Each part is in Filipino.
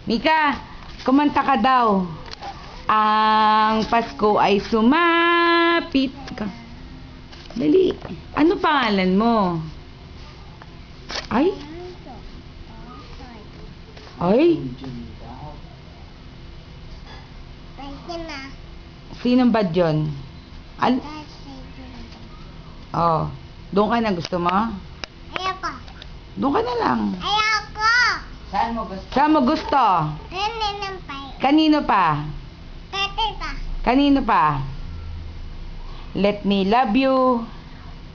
Mika, kumanta ka daw. Ang Pasko ay sumapit. Dali. Ano pangalan mo? Ay? Ay? Sinong bad yun? Oh, doon ka na, gusto mo? Ayoko. Doon ka na lang. Ayoko. Saan mo gusto? Saan mo gusto? Nananampay. Kanino pa? Tita. Kanino pa? Let me love you.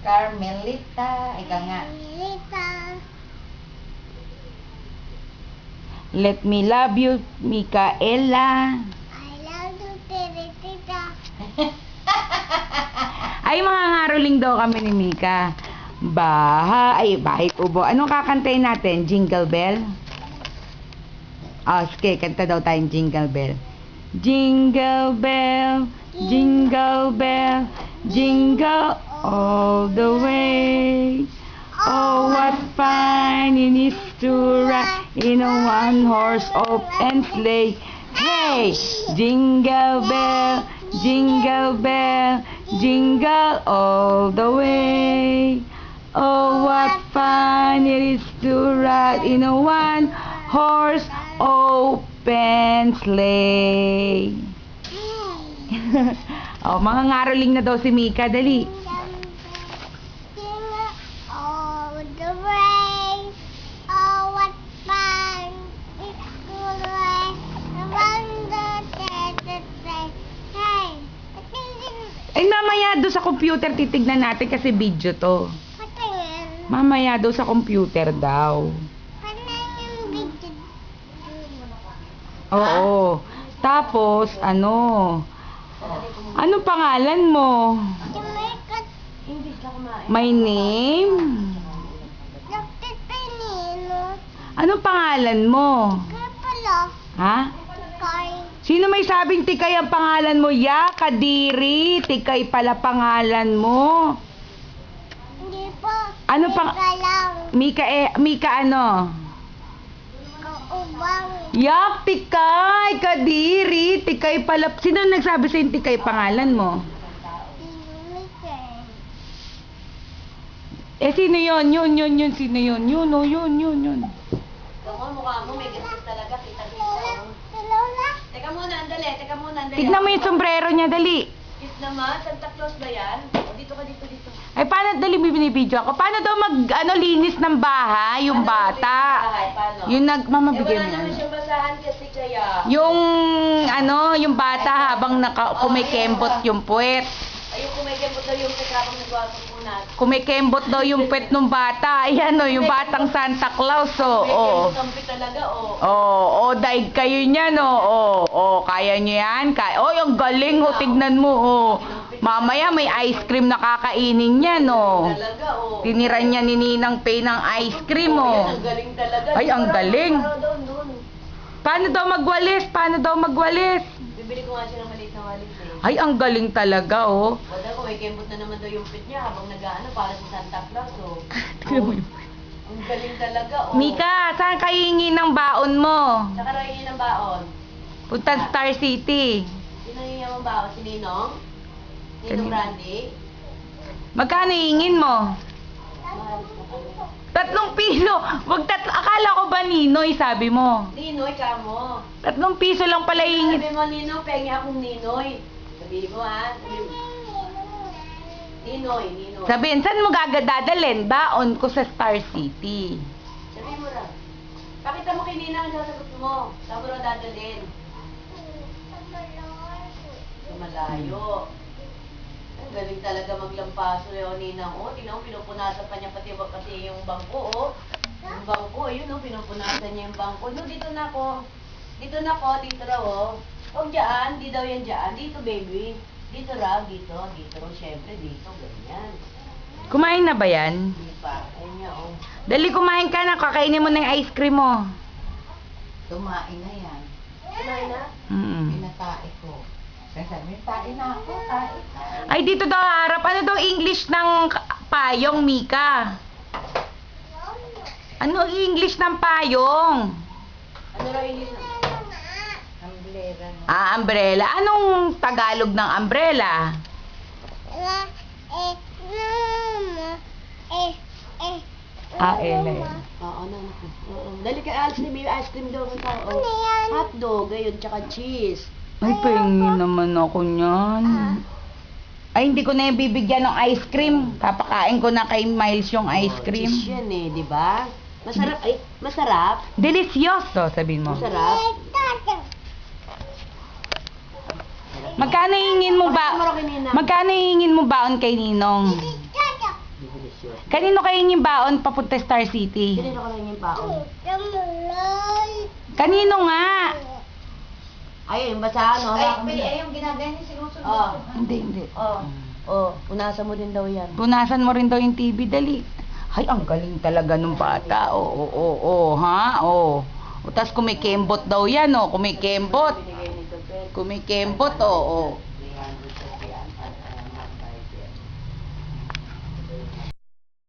Carmelita, ika nga. Lita. Let me love you, Micaela. I love you, Tita. Ay, mga ngaroling daw kami ni Mika. Bahay ubo. Anong kakantayin natin? Jingle Bell? Ah, sige, kanta daw tayong Jingle Bell. Jingle Bell, Jingle Bell, Jingle all the way. Oh, what fun it is to ride in a one-horse open sleigh. Hey, Jingle Bell, Jingle Bell, jingle all the way. Oh, what fun it is to ride in a one-horse open sleigh. Oh, mga ngaroling na daw si Mika, dali. Jingle all the way. Oh, what fun it is to ride in a one-horse sleigh. Hey. Ay, mamaya doon sa computer titignan natin kasi video to. Patingin. Mamaya daw sa computer daw. Patingin yung video. Oo. Tapos, ano pangalan mo? Tumikat. My name? Lapit pinino. Ano pangalan mo? Kaya pala. Ha? Kay. Sino may sabing Tikay ang pangalan mo? Ya, Kadiri. Tikay pala pangalan mo. Hindi po. Ano pang... Teka lang. Mika ano? Kaubang. Yak, Tikay, Kadiri. Tikay pala. Sino nagsabi sa'yo Tikay pangalan mo? Tinumikay. Eh, sino yun? Yun. Sino yun? Yun. Tungo, mukha mo, may ganito talaga, kita-kita. Lola. Teka muna, andali. Tignan mo yung sombrero niya, dali. Kit naman, Santa Claus ba yan? O, dito ka, dito. Ay, paano, dali, binibidyo ako. Paano daw linis ng bahay, yung bata? Paano? Yung mamabigay Wala mo naman yan. siyang basahan kasi kaya. Yung bata habang kumikembot yung puwet. Ayun, kumikembot daw yung habang nagwasok muna. Kumikembot daw yung puwet ng bata. Ayan o, yung batang Santa Claus o. Kumikembot ang pit talaga, o. Oo, daig kayo niyan o. Kaya niyo yan? Oy, ang galing o, tignan mo o. Mamaya may ice cream na kakainin niyan o. Talaga, o. Tiniran niya ni Ninang Pay ng ice cream o. Yan, ang galing talaga. Ay, ang galing. Doon. Paano daw magwalis? Bibili ko nga siya ng maliit na walis eh. Ay, ang galing talaga oh. Wala ko, may kembot na naman daw yung pit niya habang nag-ano para sa Santa Claus, o. Tignan mo yun. Ang galing talaga, o. Mika, saan kayo hingi ng baon mo? Saka raw yun ang baon. Punta Star City. Sino yung ang baon? Si Ninong? Ninong Kanino? Randy? Magkano hingin mo? Mahal ko pa. 3 piso. Akala ko ba Ninoy, sabi mo? Ninoy ka mo. 3 piso lang pala hingin. Sabi mo, Ninong, pengi akong Ninoy. Sabihin mo, ha? Ninoy. Sabihin, saan mo dadalhin? Baon ko sa Star City. Sabihin mo lang. Pakita mo kay Ninang ang sasagot mo. Saan mo raw dadalhin? Sa malayo. Ang galing talaga maglampaso yung Ninang. O, tingnan mo, pinupunasan pa niya pati yung bangko, o. Yung bangko, ayun, o, pinupunasan niya yung bangko. No, dito na ako. Dito raw, o. Huwag dyan, di daw yan dyan. Dito, baby. Dito raw, dito raw, syempre, dito, ganyan. Kumain na ba yan? Di pa, ayun niya, o. Dali, kumain ka na. Kakainin mo na yung ice cream mo. Tumain na yan. Tumain na? Pinatae ko. Sabi, tae na ako, tae. Ay, dito daw harap. Ano daw English ng payong, Mika? Ano English ng payong? Ano raw English na? umbrella. Umbrella. Anong Tagalog ng umbrella? Ela. Oo, anak ko. Oo. Dali ka, ice cream. May ice cream daw ang tao. Ano yan? Hotdog, ayun, tsaka cheese. Ay, pahingin naman ako niyan. Ay, hindi ko na yung bibigyan ng ice cream. Papakain ko na kay Miles yung ice cream. Cheese yan eh, di ba? Masarap, ay, masarap. Delicioso, sabihin mo. Masarap. Magkano hingin mo ba? Magkano hingin mo baon kay Ninong? Delicious. Kanino kayo hingin baon papunta Star City? Kanino ka lang yung baon? Kanino nga? Ay, yung basahan, no? yung ginagaya niya sinusunod. Oh, Hindi. punasan mo din daw yan. Punasan mo rin daw yung TV, dali. Ay, ang galing talaga nung bata. Oo, ha? Oo. O, tas kumikembot daw yan, oh. Kumikembot. Binigay ni Topet. Kumikembot, oo.